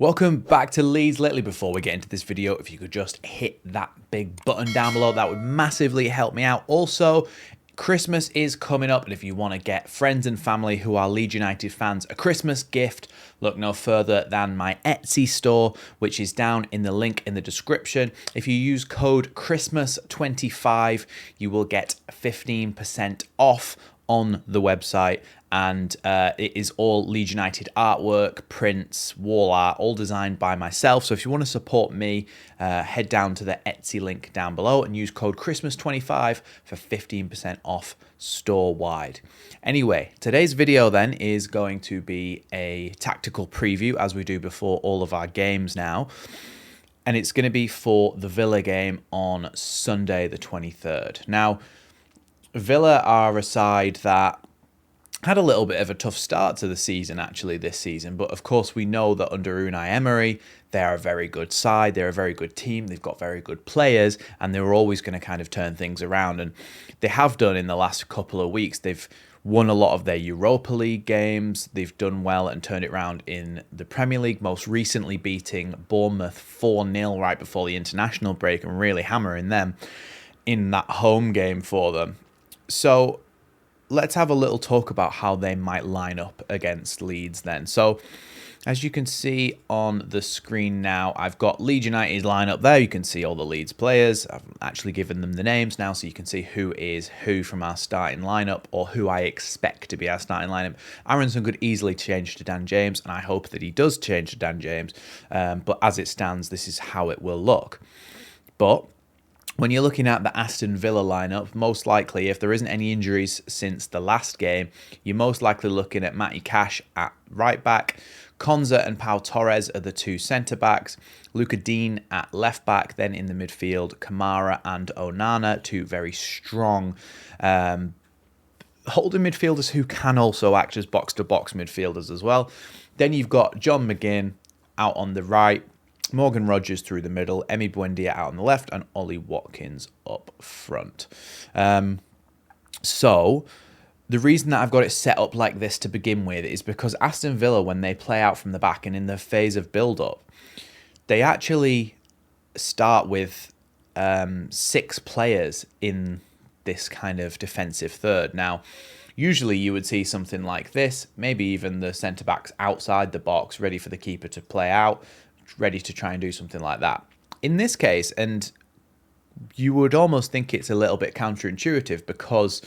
Welcome back to Leeds. Lately, before we get into this video, if you could just hit that big button down below, that would massively help me out. Also, Christmas is coming up, and if you want to get friends and family who are Leeds United fans a Christmas gift, look no further than my Etsy store, which is down in the link in the description. If you use code Christmas25, you will get 15% off on the website, and it is all Leeds United artwork, prints, wall art, all designed by myself. So if you want to support me, head down to the Etsy link down below and use code Christmas25 for 15% off store-wide. Anyway, today's video then is going to be a tactical preview, as we do before all of our games now. And it's going to be for the Villa game on Sunday the 23rd. Now, Villa are a side that had a little bit of a tough start to the season, actually, this season. But, of course, we know that under Unai Emery, they are a very good side. They're a very good team. They've got very good players, and they're always going to kind of turn things around. And they have done in the last couple of weeks. They've won a lot of their Europa League games. They've done well and turned it around in the Premier League, most recently beating Bournemouth 4-0 right before the international break and really hammering them in that home game for them. So let's have a little talk about how they might line up against Leeds then. So as you can see on the screen now, I've got Leeds United lineup there. You can see all the Leeds players. I've actually given them the names now, so you can see who is who from our starting lineup, or who I expect to be our starting lineup. Aronson could easily change to Dan James, and I hope that he does change to Dan James. But as it stands, this is how it will look. But when you're looking at the Aston Villa lineup, most likely, if there isn't any injuries since the last game, you're most likely looking at Matty Cash at right back. Konza and Pau Torres are the two centre-backs. Luca Dean at left back. Then in the midfield, Kamara and Onana, two very strong holding midfielders who can also act as box-to-box midfielders as well. Then you've got John McGinn out on the right, Morgan Rogers through the middle, Emi Buendia out on the left, and Ollie Watkins up front. So the reason that I've got it set up like this to begin with is because Aston Villa, when they play out from the back and in the phase of build-up, they actually start with 6 players in this kind of defensive third. Now, usually you would see something like this, maybe even the centre-backs outside the box, ready for the keeper to play out, ready to try and do something like that. In this case, and you would almost think it's a little bit counterintuitive, because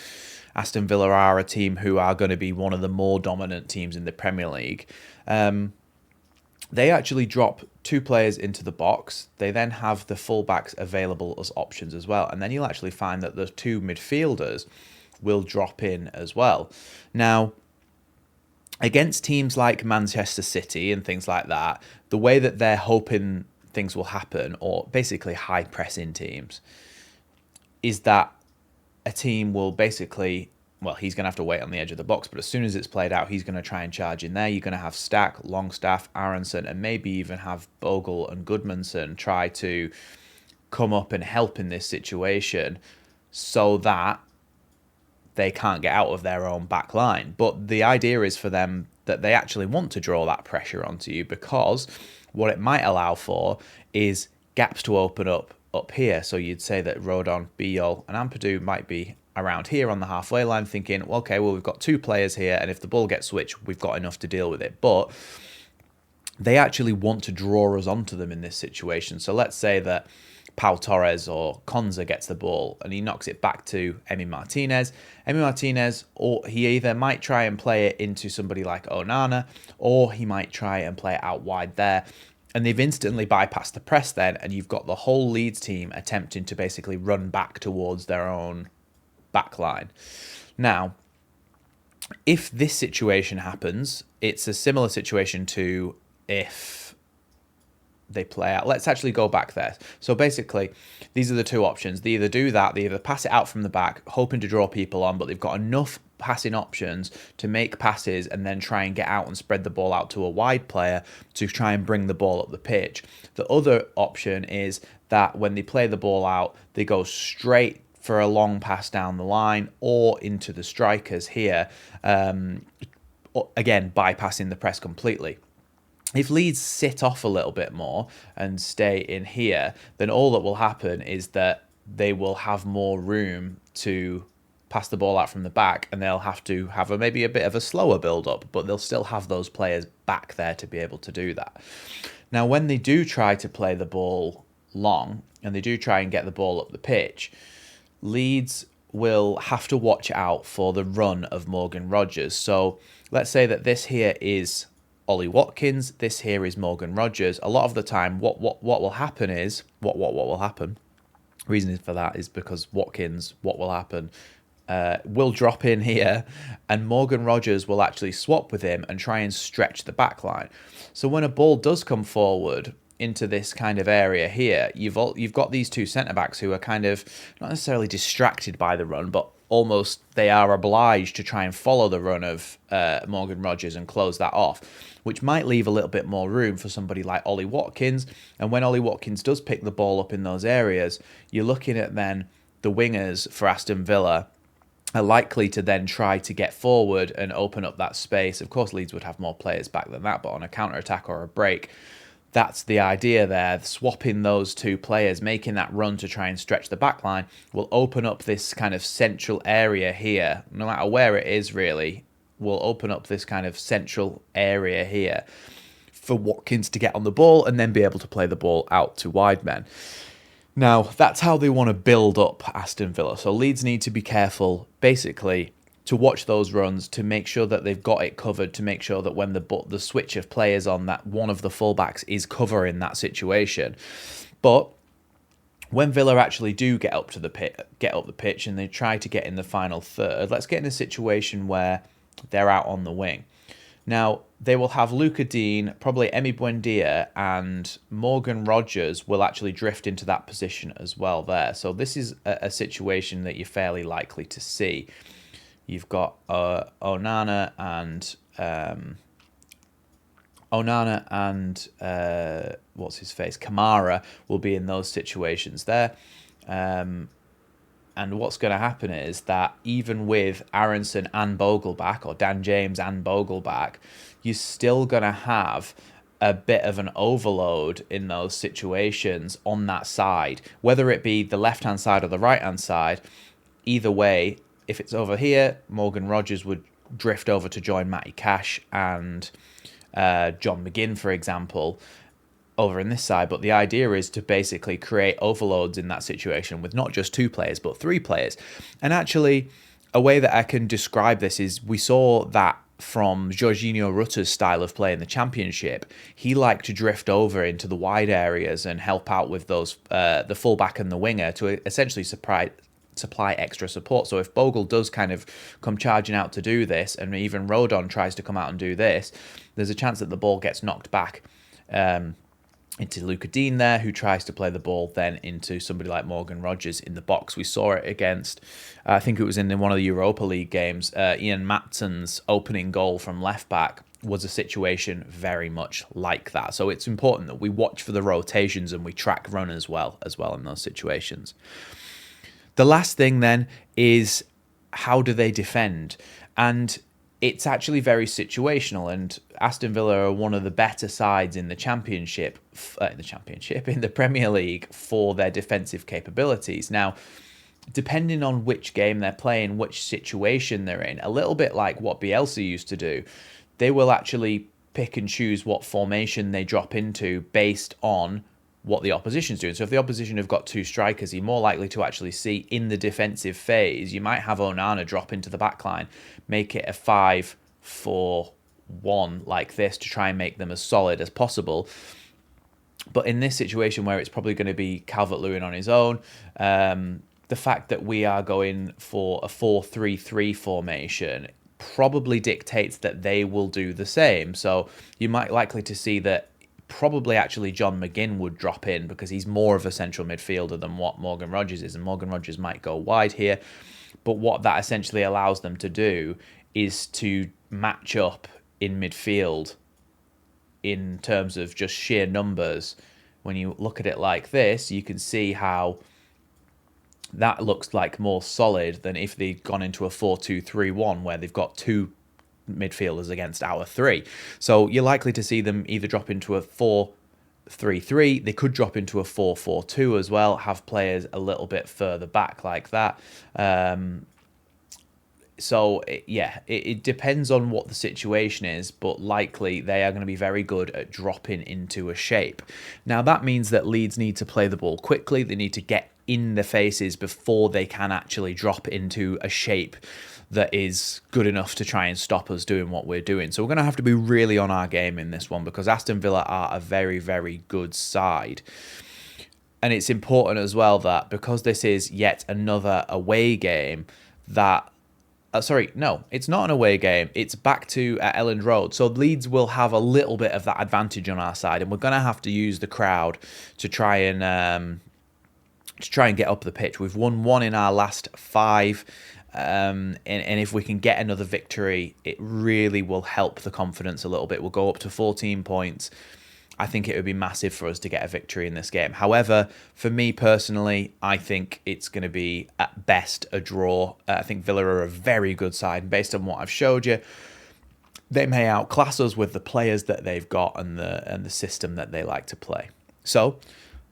Aston Villa are a team who are going to be one of the more dominant teams in the Premier League. They actually drop 2 players into the box. They then have the fullbacks available as options as well. And then you'll actually find that the 2 midfielders will drop in as well. Now, against teams like Manchester City and things like that, the way that they're hoping things will happen, or basically high pressing teams, is that a team will basically, well, he's going to have to wait on the edge of the box, but as soon as it's played out, he's going to try and charge in there. You're going to have Stack, Longstaff, Aronson, and maybe even have Bogle and Goodmanson try to come up and help in this situation so that they can't get out of their own back line. But the idea is for them that they actually want to draw that pressure onto you, because what it might allow for is gaps to open up here. So you'd say that Rodon, Biol, and Ampadu might be around here on the halfway line thinking, okay, well, we've got 2 players here, and if the ball gets switched, we've got enough to deal with it. But they actually want to draw us onto them in this situation. So let's say that Pau Torres or Konza gets the ball and he knocks it back to Emi Martinez. Emi Martinez, or he either might try and play it into somebody like Onana, or he might try and play it out wide there. And they've instantly bypassed the press then, and you've got the whole Leeds team attempting to basically run back towards their own back line. Now, if this situation happens, it's a similar situation to if they play out. Let's actually go back there. So basically, these are the 2 options. They either do that, they either pass it out from the back, hoping to draw people on, but they've got enough passing options to make passes and then try and get out and spread the ball out to a wide player to try and bring the ball up the pitch. The other option is that when they play the ball out, they go straight for a long pass down the line or into the strikers here, again, bypassing the press completely. If Leeds sit off a little bit more and stay in here, then all that will happen is that they will have more room to pass the ball out from the back, and they'll have to have maybe a bit of a slower build-up, but they'll still have those players back there to be able to do that. Now, when they do try to play the ball long, and they do try and get the ball up the pitch, Leeds will have to watch out for the run of Morgan Rogers. So let's say that this here is Ollie Watkins, this here is Morgan Rogers. A lot of the time, what will happen is what will happen. Reason for that is because Watkins, what will happen, will drop in here, and Morgan Rogers will actually swap with him and try and stretch the back line. So when a ball does come forward into this kind of area here, you've got these two centre backs who are kind of not necessarily distracted by the run, but almost they are obliged to try and follow the run of Morgan Rogers and close that off, which might leave a little bit more room for somebody like Ollie Watkins. And when Ollie Watkins does pick the ball up in those areas, you're looking at then the wingers for Aston Villa are likely to then try to get forward and open up that space. Of course, Leeds would have more players back than that, but on a counter-attack or a break, that's the idea there. Swapping those two players, making that run to try and stretch the back line, will open up this kind of central area here. No matter where it is, really, will open up this kind of central area here for Watkins to get on the ball and then be able to play the ball out to wide men. Now, that's how they want to build up Aston Villa. So Leeds need to be careful, basically, to watch those runs, to make sure that they've got it covered, to make sure that when the switch of players on, that one of the fullbacks is covering that situation. But when Villa actually do get up the pitch and they try to get in the final third, let's get in a situation where they're out on the wing. Now, they will have Luca Dean, probably Emi Buendia, and Morgan Rogers will actually drift into that position as well there. So this is a situation that you're fairly likely to see. You've got Onana and what's his face? Kamara will be in those situations there. And what's going to happen is that even with Aronson and Bogle back, or Dan James and Bogle back, you're still going to have a bit of an overload in those situations on that side, whether it be the left-hand side or the right-hand side. Either way, if it's over here, Morgan Rogers would drift over to join Matty Cash and John McGinn, for example, over in this side. But the idea is to basically create overloads in that situation with not just two players, but three players. And actually, a way that I can describe this is we saw that from Jorginho Rutter's style of play in the Championship. He liked to drift over into the wide areas and help out with those the fullback and the winger to essentially supply extra support. So if Bogle does kind of come charging out to do this, and even Rodon tries to come out and do this, there's a chance that the ball gets knocked back into Luca Dean there, who tries to play the ball then into somebody like Morgan Rogers in the box. We saw it against, I think it was in one of the Europa League games, Ian Matson's opening goal from left back was a situation very much like that. So it's important that we watch for the rotations and we track runners well in those situations. The last thing then is, how do they defend? And it's actually very situational, and Aston Villa are one of the better sides in the in the Premier League for their defensive capabilities. Now, depending on which game they're playing, which situation they're in, a little bit like what Bielsa used to do, they will actually pick and choose what formation they drop into based on what the opposition's doing. So if the opposition have got two strikers, you're more likely to actually see in the defensive phase, you might have Onana drop into the back line, make it a 5-4-1 like this to try and make them as solid as possible. But in this situation where it's probably going to be Calvert-Lewin on his own, the fact that we are going for a 4-3-3 formation probably dictates that they will do the same. So you might likely to see that probably actually John McGinn would drop in because he's more of a central midfielder than what Morgan Rogers is, and Morgan Rogers might go wide here. But what that essentially allows them to do is to match up in midfield in terms of just sheer numbers. When you look at it like this, you can see how that looks like more solid than if they'd gone into a 4-2-3-1 where they've got two midfielders against our 3. So you're likely to see them either drop into a 4-3-3. They could drop into a 4-4-2 as well, have players a little bit further back like that. It depends on what the situation is, but likely they are going to be very good at dropping into a shape. Now, that means that Leeds need to play the ball quickly. They need to get in the faces before they can actually drop into a shape that is good enough to try and stop us doing what we're doing. So we're going to have to be really on our game in this one, because Aston Villa are a very, very good side. And it's important as well that because this is yet another away game, that it's not an away game. It's back to Elland Road. So Leeds will have a little bit of that advantage on our side, and we're going to have to use the crowd to try and get up the pitch. We've won 1 in our last 5, and if we can get another victory, it really will help the confidence a little bit. We'll go up to 14 points. I think it would be massive for us to get a victory in this game. However, for me personally, I think it's going to be at best a draw. I think Villa are a very good side. Based on what I've showed you, they may outclass us with the players that they've got and the system that they like to play. So,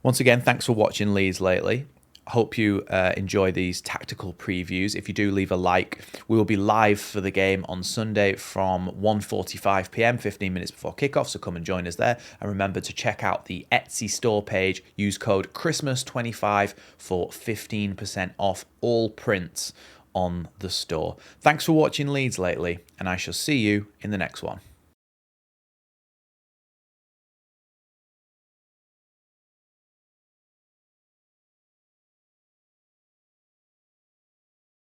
once again, thanks for watching Leeds lately. Hope you enjoy these tactical previews. If you do, leave a like. We will be live for the game on Sunday from 1:45 p.m, 15 minutes before kickoff, so come and join us there. And remember to check out the Etsy store page. Use code Christmas25 for 15% off all prints on the store. Thanks for watching Leeds lately, and I shall see you in the next one.